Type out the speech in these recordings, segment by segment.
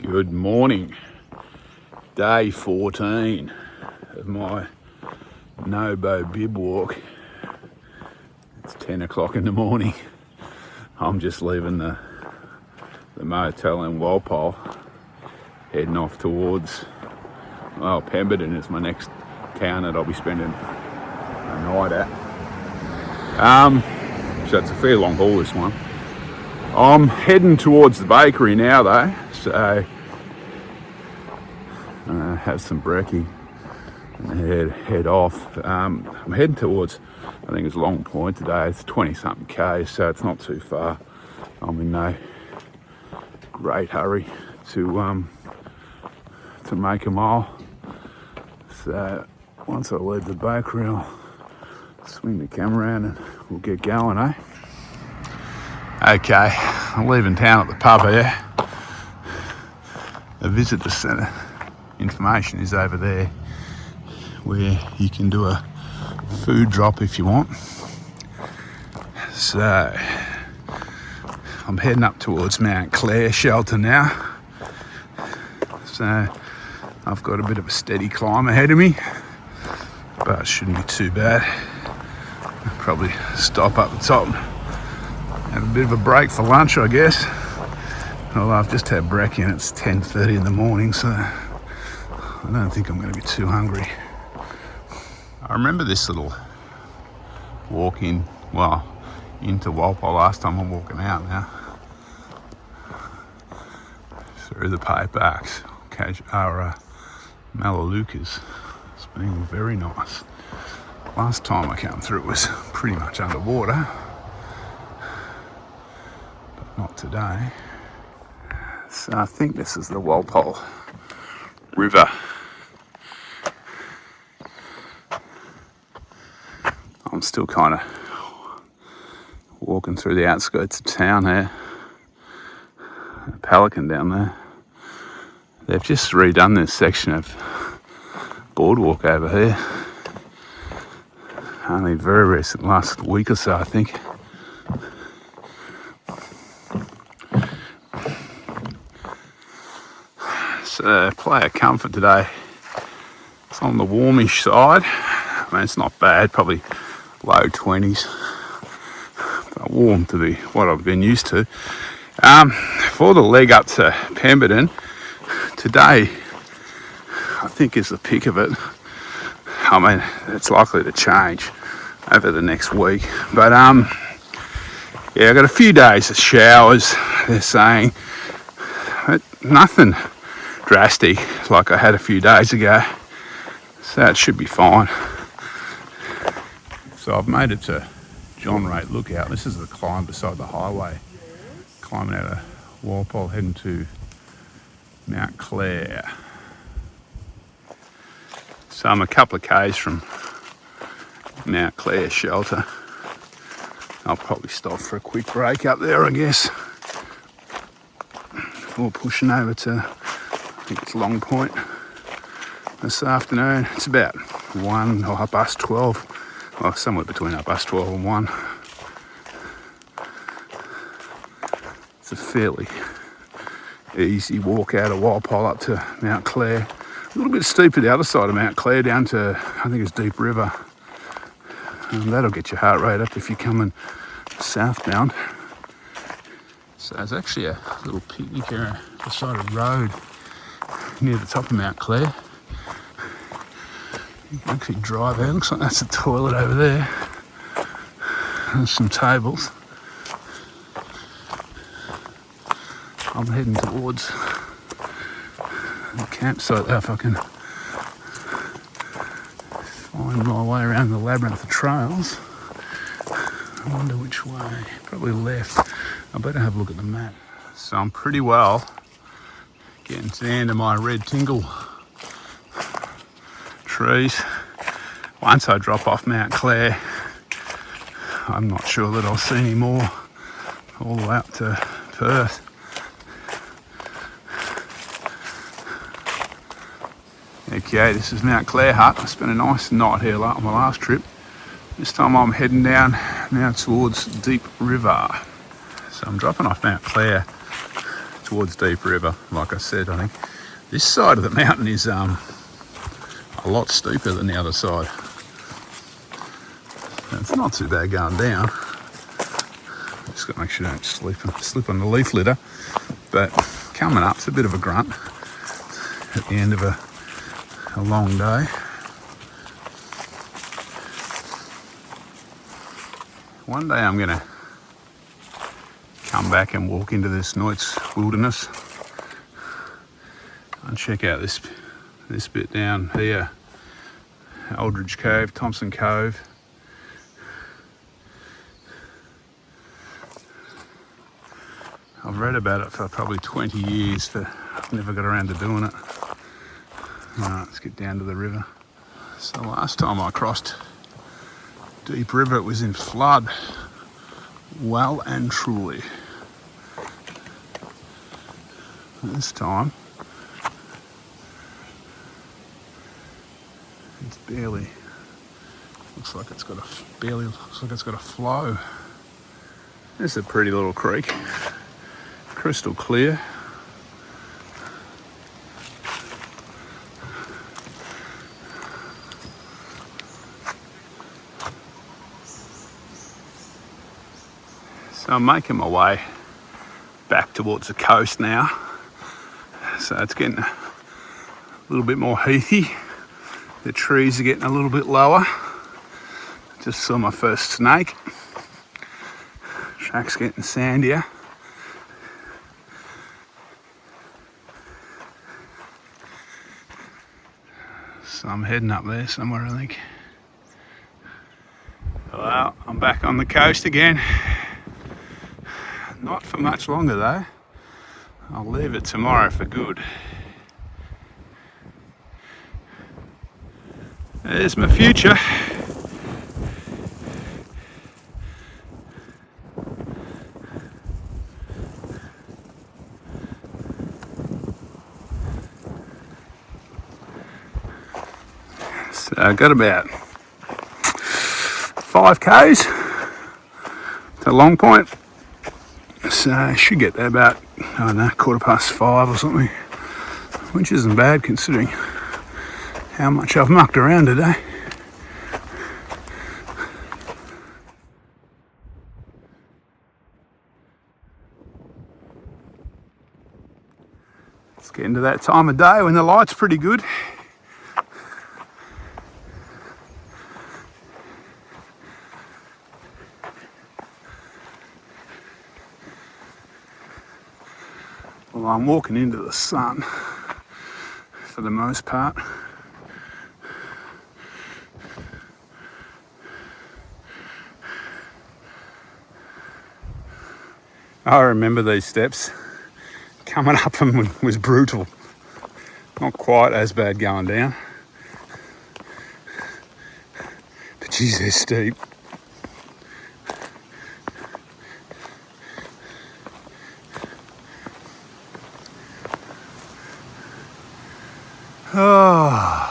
Good morning, day 14 of my Nobo bib walk. It's 10 o'clock in the morning. I'm just leaving the motel in Walpole, heading off towards, Pemberton is my next town that I'll be spending a night at. So it's a fair long haul, this one. I'm heading towards the bakery now though, so have some brekkie and head off. I'm heading towards, I think it's Long Point today. It's 20 something k's, so it's not too far. I'm in no great hurry to make a mile. So once I leave the bakery, I'll swing the camera around and we'll get going, eh? Okay, I'm leaving town at the pub here. The visitor centre information is over there, where you can do a food drop if you want. So I'm heading up towards Mt Clare shelter now. So I've got a bit of a steady climb ahead of me, but it shouldn't be too bad. I'll probably stop up the top, have a bit of a break for lunch, I guess. Well, I've just had brekkie and it's 10:30 in the morning, so I don't think I'm going to be too hungry. I remember this little walk into Walpole last time. I'm walking out now through the paybacks, Melaleucas. It's been very nice. Last time I came through it was pretty much underwater, but not today. So I think this is the Walpole River. I'm still kind of walking through the outskirts of town here. A pelican down there. They've just redone this section of boardwalk over here. Only very recent, last week or so, I think. So player comfort today, it's on the warmish side. I mean, it's not bad, probably low 20s, but warm to be what I've been used to. For the leg up to Pemberton today, I think is the pick of it. I mean, it's likely to change over the next week, but yeah, I got a few days of showers, they're saying, but nothing drastic like I had a few days ago, so it should be fine. So I've made it to John Rate Lookout. This is the climb beside the highway, climbing out of Walpole, heading to Mt Clare. So I'm a couple of k's from Mt Clare shelter. I'll probably stop for a quick break up there, I guess, before pushing over to, I think it's Long Point this afternoon. It's about 1 or 12:30, or somewhere between 12:30 and 1. It's a fairly easy walk out of Walpole up to Mt Clare. A little bit steep to the other side of Mt Clare down to, I think it's Deep River. And that'll get your heart rate up if you're coming southbound. So there's actually a little picnic area beside a road near the top of Mt Clare. You can actually drive out. Looks like that's a toilet over there. There's some tables. I'm heading towards the campsite there if I can find my way around the labyrinth of trails. I wonder which way. Probably left. I better have a look at the map. So I'm pretty well getting to the end of my red tingle trees. Once I drop off Mt Clare, I'm not sure that I'll see any more all the way up to Perth. Okay, this is Mt Clare Hut. I spent a nice night here on my last trip. This time I'm heading down now towards Deep River. So I'm dropping off Mt Clare towards Deep River. Like I said, I think this side of the mountain is a lot steeper than the other side. It's not too bad going down. Just got to make sure you don't slip on the leaf litter. But coming up's a bit of a grunt at the end of a long day. One day I'm going to come back and walk into this Noit's wilderness and check out this bit down here. Aldridge Cove, Thompson Cove. I've read about it for probably 20 years, but I've never got around to doing it. Alright, let's get down to the river. So last time I crossed Deep River, it was in flood. Well and truly. This time, it's barely, looks like it's got a flow. This is a pretty little creek. Crystal clear. So I'm making my way back towards the coast now. So it's getting a little bit more heathy. The trees are getting a little bit lower. Just saw my first snake. Track's getting sandier. So I'm heading up there somewhere, I think. Well, I'm back on the coast again. Not for much longer though. I'll leave it tomorrow for good. There's my future. So I got about 5 k's to Long Point. So I should get there about, I don't know, 5:15 or something, which isn't bad considering how much I've mucked around today. It's getting to that time of day when the light's pretty good. Well, I'm walking into the sun for the most part. I remember these steps. Coming up them was brutal. Not quite as bad going down. But geez, they're steep. Oh.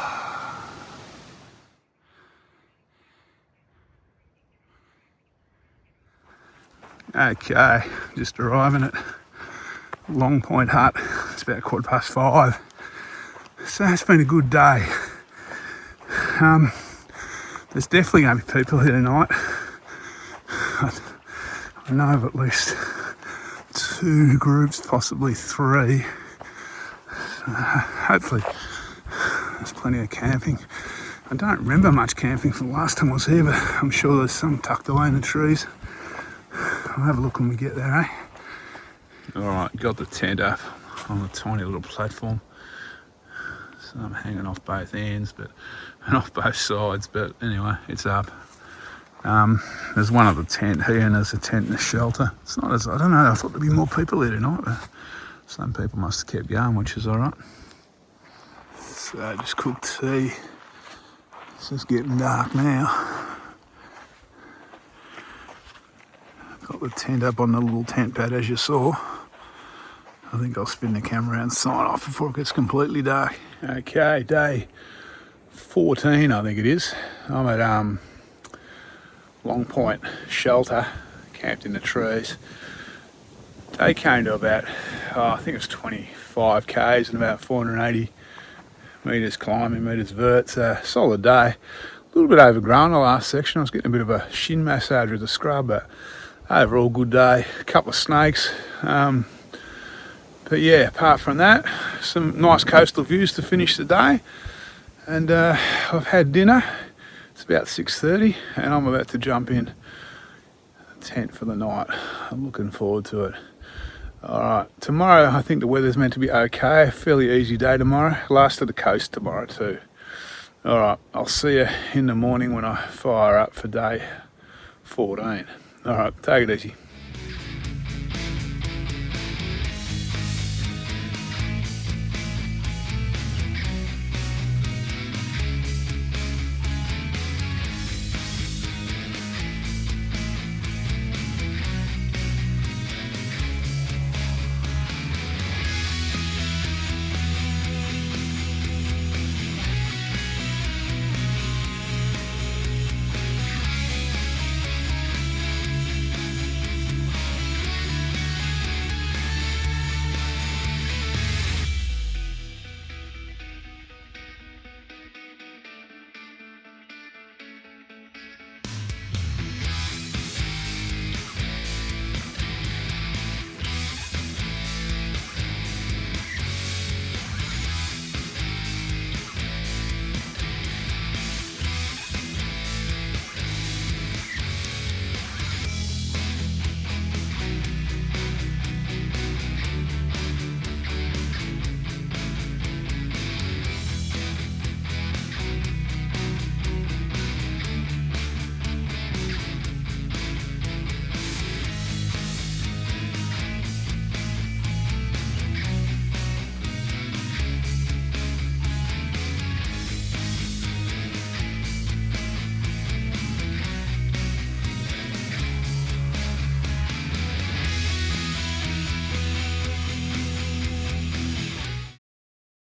Okay, just arriving at Long Point Hut. It's about 5:15. So it's been a good day. There's definitely going to be people here tonight. I know of at least 2 groups, possibly 3. Hopefully there's plenty of camping. I don't remember much camping from the last time I was here, but I'm sure there's some tucked away in the trees. I'll have a look when we get there, eh? Alright, got the tent up on a tiny little platform. So I'm hanging off both ends and off both sides, but anyway, it's up. There's one other tent here and there's a tent in the shelter. It's not as, I don't know, I thought there'd be more people here tonight, but some people must have kept going, which is alright. So I just cooked tea. It's just getting dark now. Got the tent up on the little tent pad as you saw. I think I'll spin the camera around and sign off before it gets completely dark. Okay, day 14 I think it is. I'm at Long Point Shelter, camped in the trees. They came to about, I think it was 25 k's and about 480 metres climbing, metres vert. So solid day. A little bit overgrown the last section. I was getting a bit of a shin massage with the scrub, but overall good day. A couple of snakes. But yeah, apart from that, some nice coastal views to finish the day. And I've had dinner. It's about 6:30 and I'm about to jump in the tent for the night. I'm looking forward to it. Alright, tomorrow I think the weather's meant to be okay. Fairly easy day tomorrow. Last of the coast tomorrow too. Alright, I'll see you in the morning when I fire up for day 14. Alright, take it easy.